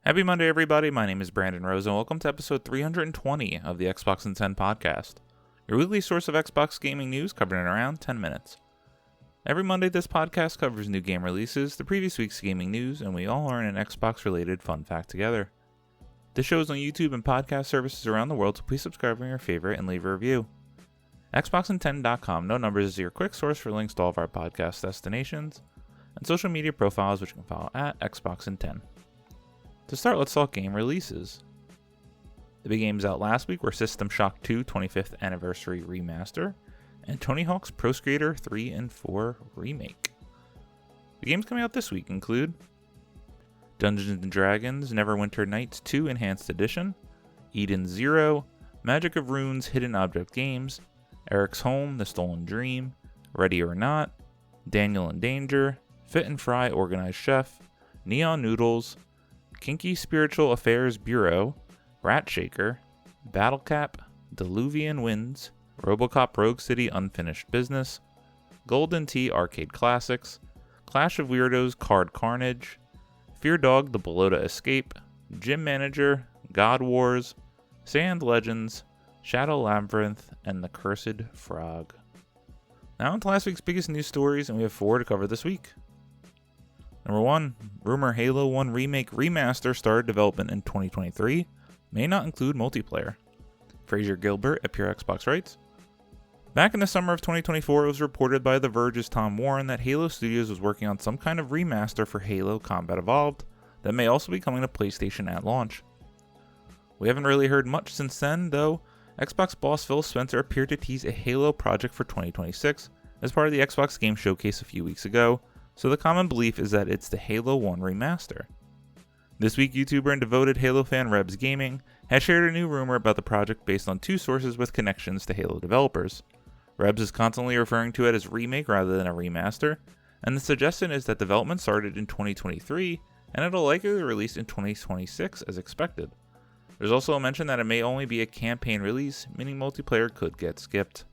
Happy Monday, everybody. My name is Brandon Rose, and welcome to episode 320 of the Xbox in 10 podcast, your weekly source of Xbox gaming news covered in around 10 minutes. Every Monday, this podcast covers new game releases, the previous week's gaming news, and we all learn an Xbox-related fun fact together. This show is on YouTube and podcast services around the world, so please subscribe on your favorite and leave a review. Xboxin10.com, no numbers, is your quick source for links to all of our podcast destinations and social media profiles, which you can follow at Xboxin10. To start, let's talk game releases. The big games out last week were System Shock 2 25th Anniversary Remaster and Tony Hawk's Pro Skater 3 and 4 Remake. The games coming out this week include Dungeons & Dragons Neverwinter Nights 2 Enhanced Edition, Eden Zero, Magic of Runes Hidden Object Games, Eric's Home The Stolen Dream, Ready or Not, Daniel in Danger, Fit and Fry Organized Chef, Neon Noodles, Kinky Spiritual Affairs Bureau, Rat Shaker, Battle Cap, Diluvian Winds, RoboCop Rogue City Unfinished Business, Golden Tee Arcade Classics, Clash of Weirdos Card Carnage, Fear Dog The Balota Escape, Gym Manager, God Wars, Sand Legends, Shadow Labyrinth, and The Cursed Frog. Now on to last week's biggest news stories, and we have 4 to cover this week. Number 1, rumor Halo 1 Remake Remaster started development in 2023, may not include multiplayer. Fraser Gilbert at Pure Xbox writes, back in the summer of 2024, it was reported by The Verge's Tom Warren that Halo Studios was working on some kind of remaster for Halo Combat Evolved that may also be coming to PlayStation at launch. We haven't really heard much since then, though. Xbox boss Phil Spencer appeared to tease a Halo project for 2026 as part of the Xbox Game Showcase a few weeks ago, so the common belief is that it's the Halo 1 remaster. This week, YouTuber and devoted Halo fan Rebs Gaming has shared a new rumor about the project based on 2 sources with connections to Halo developers. Rebs is constantly referring to it as remake rather than a remaster, and the suggestion is that development started in 2023 and it'll likely release in 2026 as expected. There's also a mention that it may only be a campaign release, meaning multiplayer could get skipped.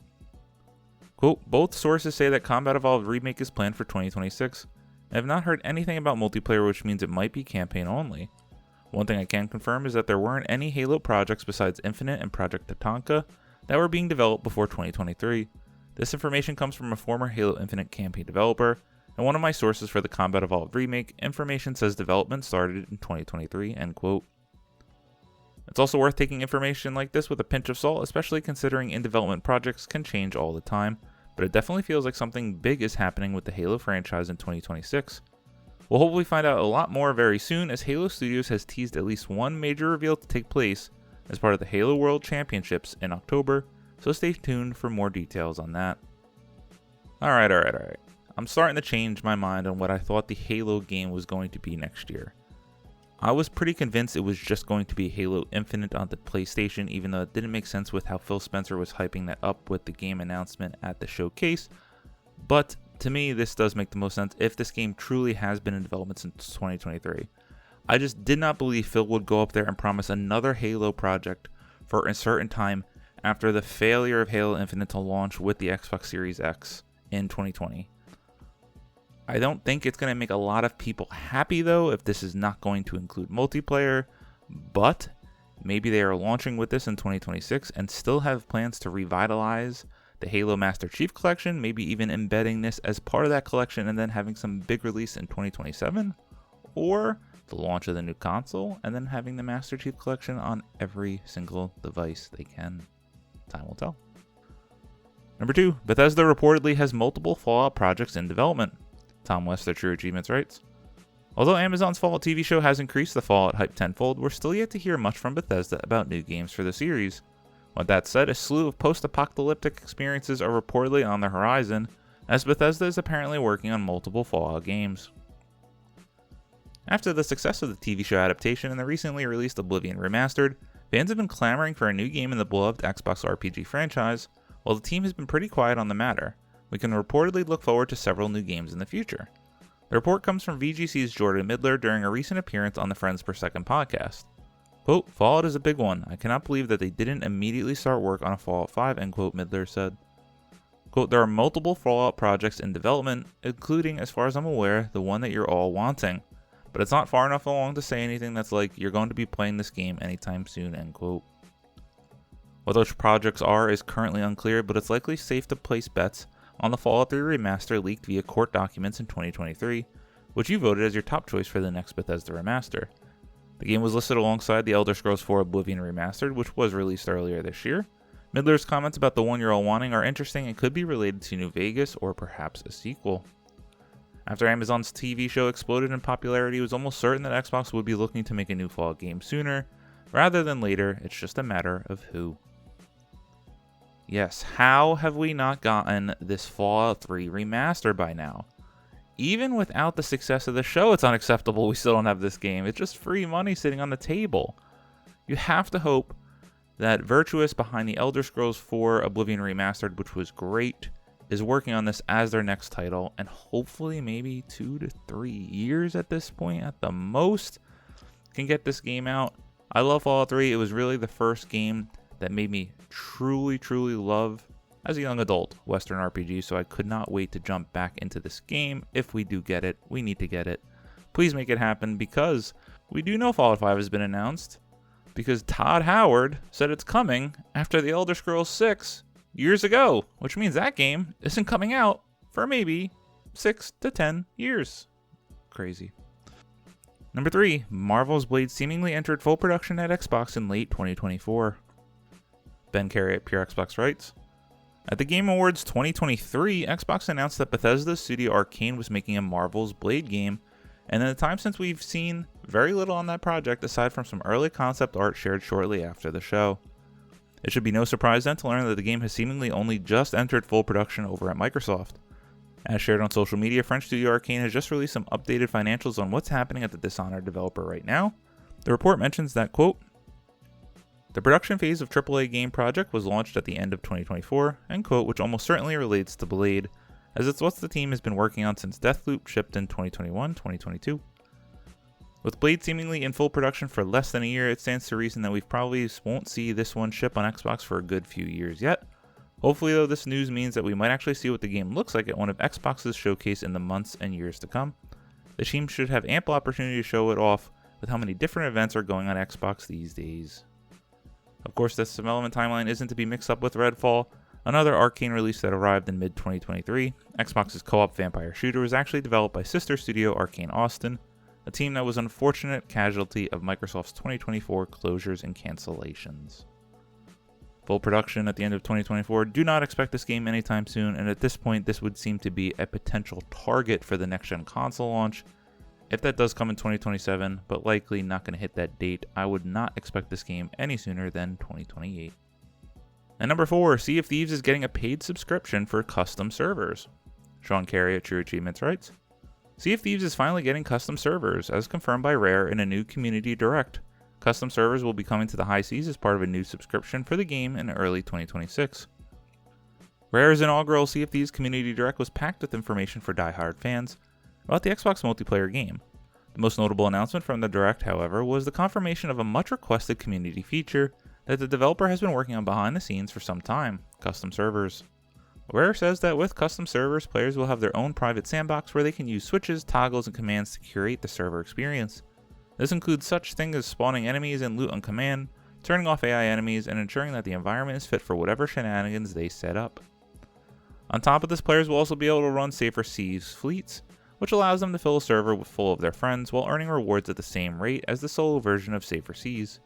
Quote, both sources say that Combat Evolved Remake is planned for 2026. I have not heard anything about multiplayer, which means it might be campaign only. One thing I can confirm is that there weren't any Halo projects besides Infinite and Project Tatanka that were being developed before 2023. This information comes from a former Halo Infinite campaign developer, and one of my sources for the Combat Evolved Remake information says development started in 2023, end quote. It's also worth taking information like this with a pinch of salt, especially considering in-development projects can change all the time, but it definitely feels like something big is happening with the Halo franchise in 2026. We'll hopefully find out a lot more very soon, as Halo Studios has teased at least one major reveal to take place as part of the Halo World Championships in October, so stay tuned for more details on that. Alright. I'm starting to change my mind on what I thought the Halo game was going to be next year. I was pretty convinced it was just going to be Halo Infinite on the PlayStation, even though it didn't make sense with how Phil Spencer was hyping that up with the game announcement at the showcase. But to me, this does make the most sense if this game truly has been in development since 2023. I just did not believe Phil would go up there and promise another Halo project for a certain time after the failure of Halo Infinite to launch with the Xbox Series X in 2020. I don't think it's going to make a lot of people happy, though, if this is not going to include multiplayer, but maybe they are launching with this in 2026 and still have plans to revitalize the Halo Master Chief Collection, maybe even embedding this as part of that collection and then having some big release in 2027, or the launch of the new console and then having the Master Chief Collection on every single device they can. Time will tell. Number 2, Bethesda reportedly has multiple Fallout projects in development. Tom West at True Achievements writes, although Amazon's Fallout TV show has increased the Fallout hype tenfold, we're still yet to hear much from Bethesda about new games for the series. With that said, a slew of post-apocalyptic experiences are reportedly on the horizon, as Bethesda is apparently working on multiple Fallout games. After the success of the TV show adaptation and the recently released Oblivion Remastered, fans have been clamoring for a new game in the beloved Xbox RPG franchise, while the team has been pretty quiet on the matter. We can reportedly look forward to several new games in the future. The report comes from VGC's Jordan Midler during a recent appearance on the Friends Per Second podcast. Quote, Fallout is a big one. I cannot believe that they didn't immediately start work on a Fallout 5, end quote, Midler said. Quote, there are multiple Fallout projects in development, including, as far as I'm aware, the one that you're all wanting. but it's not far enough along to say anything that's like, you're going to be playing this game anytime soon, end quote. What those projects are is currently unclear, but it's likely safe to place bets on the Fallout 3 remaster leaked via court documents in 2023, which you voted as your top choice for the next Bethesda remaster. The game was listed alongside The Elder Scrolls 4 Oblivion Remastered, which was released earlier this year. Midler's comments about the one you're all wanting are interesting and could be related to New Vegas or perhaps a sequel. After Amazon's TV show exploded in popularity, it was almost certain that Xbox would be looking to make a new Fallout game sooner, rather than later. It's just a matter of who. Yes, how have we not gotten this Fallout 3 remaster by now? Even without the success of the show, it's unacceptable we still don't have this game. It's just free money sitting on the table. You have to hope that Virtuous, behind the Elder Scrolls 4 Oblivion Remastered, which was great, is working on this as their next title, and hopefully maybe 2 to 3 years at this point at the most can get this game out. I love Fallout 3. It was really the first game that made me truly love, as a young adult, Western RPG, so I could not wait to jump back into this game. If we do get it, we need to get it. Please make it happen, because we do know Fallout 5 has been announced, because Todd Howard said it's coming after The Elder Scrolls 6 years ago, which means that game isn't coming out for maybe 6 to 10 years. Crazy. Number 3, Marvel's Blade seemingly entered full production at Xbox in late 2024. Ben Carey at Pure Xbox writes, at the Game Awards 2023, Xbox announced that Bethesda's studio Arcane was making a Marvel's Blade game, and in the time since we've seen very little on that project aside from some early concept art shared shortly after the show. It should be no surprise then to learn that the game has seemingly only just entered full production over at Microsoft. As shared on social media, French studio Arcane has just released some updated financials on what's happening at the Dishonored developer right now. The report mentions that, quote, the production phase of AAA game project was launched at the end of 2024, end quote, which almost certainly relates to Blade, as it's what the team has been working on since Deathloop shipped in 2021-2022. With Blade seemingly in full production for less than a year, it stands to reason that we probably won't see this one ship on Xbox for a good few years yet. Hopefully though, this news means that we might actually see what the game looks like at one of Xbox's showcase in the months and years to come. The team should have ample opportunity to show it off with how many different events are going on Xbox these days. Of course, this development timeline isn't to be mixed up with Redfall, another Arcane release that arrived in mid-2023. Xbox's co-op vampire shooter was actually developed by sister studio Arcane Austin, a team that was an unfortunate casualty of Microsoft's 2024 closures and cancellations. Full production at the end of 2024. Do not expect this game anytime soon, and at this point this would seem to be a potential target for the next-gen console launch. If that does come in 2027, but likely not going to hit that date, I would not expect this game any sooner than 2028. And number 4, Sea of Thieves is getting a paid subscription for custom servers. Sean Carey at True Achievements writes, Sea of Thieves is finally getting custom servers, as confirmed by Rare in a new community direct. Custom servers will be coming to the high seas as part of a new subscription for the game in early 2026. Rare's inaugural Sea of Thieves community direct was packed with information for die-hard fans about the Xbox multiplayer game. The most notable announcement from the direct, however, was the confirmation of a much-requested community feature that the developer has been working on behind the scenes for some time: custom servers. Rare says that with custom servers, players will have their own private sandbox where they can use switches, toggles, and commands to curate the server experience. This includes such things as spawning enemies and loot on command, turning off AI enemies, and ensuring that the environment is fit for whatever shenanigans they set up. On top of this, players will also be able to run Safer Seas fleets, which allows them to fill a server full of their friends while earning rewards at the same rate as the solo version of Safer Seas.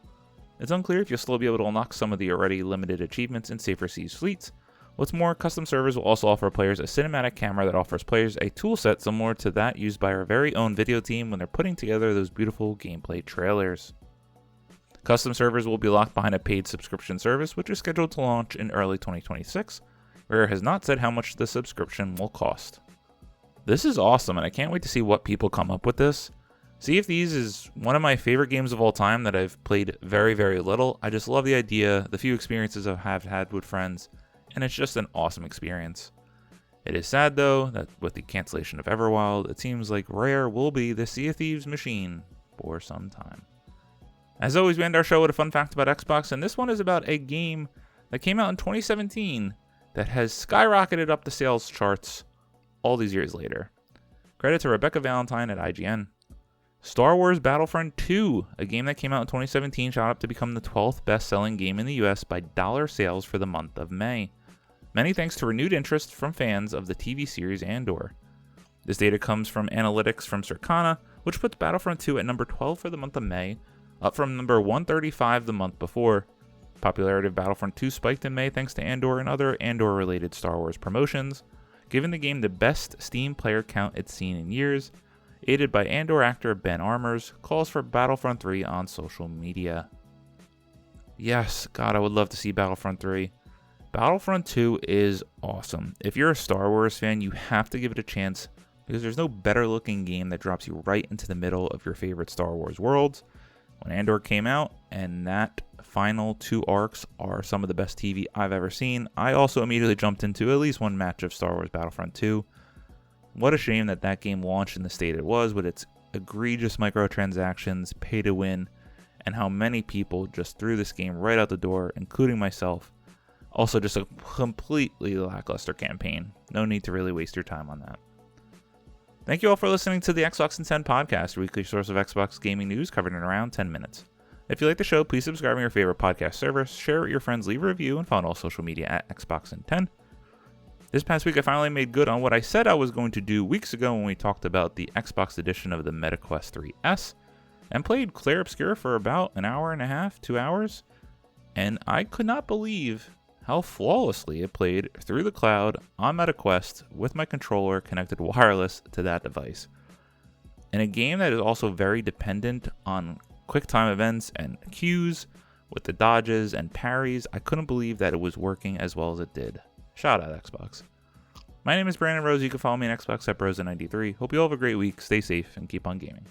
It's unclear if you'll still be able to unlock some of the already limited achievements in Safer Seas fleets. What's more, custom servers will also offer players a cinematic camera that offers players a toolset similar to that used by our very own video team when they're putting together those beautiful gameplay trailers. Custom servers will be locked behind a paid subscription service, which is scheduled to launch in early 2026. Rare has not said how much the subscription will cost. This is awesome, and I can't wait to see what people come up with this. Sea of Thieves is one of my favorite games of all time that I've played very little. I just love the idea, the few experiences I have had with friends, and it's just an awesome experience. It is sad, though, that with the cancellation of Everwild, it seems like Rare will be the Sea of Thieves machine for some time. As always, we end our show with a fun fact about Xbox, and this one is about a game that came out in 2017 that has skyrocketed up the sales charts all these years later. Credit to Rebecca Valentine at IGN. Star Wars Battlefront 2, a game that came out in 2017, shot up to become the 12th best-selling game in the US by dollar sales for the month of May. Many thanks to renewed interest from fans of the TV series Andor. This data comes from analytics from Circana, which puts Battlefront 2 at number 12 for the month of May, up from number 135 the month before. Popularity of Battlefront 2 spiked in May thanks to Andor and other Andor-related Star Wars promotions, giving the game the best Steam player count it's seen in years. Aided by Andor actor Ben Armours, calls for Battlefront 3 on social media. Yes, God, I would love to see Battlefront 3. Battlefront 2 is awesome. If you're a Star Wars fan, you have to give it a chance, because there's no better looking game that drops you right into the middle of your favorite Star Wars worlds. When Andor came out, and that final 2 arcs are some of the best TV I've ever seen, I also immediately jumped into at least one match of Star Wars Battlefront 2. What a shame that game launched in the state it was, with its egregious microtransactions, pay to win, and how many people just threw this game right out the door, including myself. Also, just a completely lackluster campaign. No need to really waste your time on that. Thank you all for listening to the Xbox in 10 podcast, your weekly source of Xbox gaming news covered in around 10 minutes. If you like the show, please subscribe on your favorite podcast service, share it with your friends, leave a review, and follow all social media at Xbox in 10. This past week, I finally made good on what I said I was going to do weeks ago when we talked about the Xbox edition of the MetaQuest 3S, and played Clair Obscur for about an hour and a half, 2 hours, and I could not believe how flawlessly it played through the cloud on MetaQuest with my controller connected wireless to that device. In a game that is also very dependent on quick time events and cues with the dodges and parries, I couldn't believe that it was working as well as it did. Shout out Xbox. My name is Brandon Rose. You can follow me on Xbox at Rosa93. Hope you all have a great week. Stay safe and keep on gaming.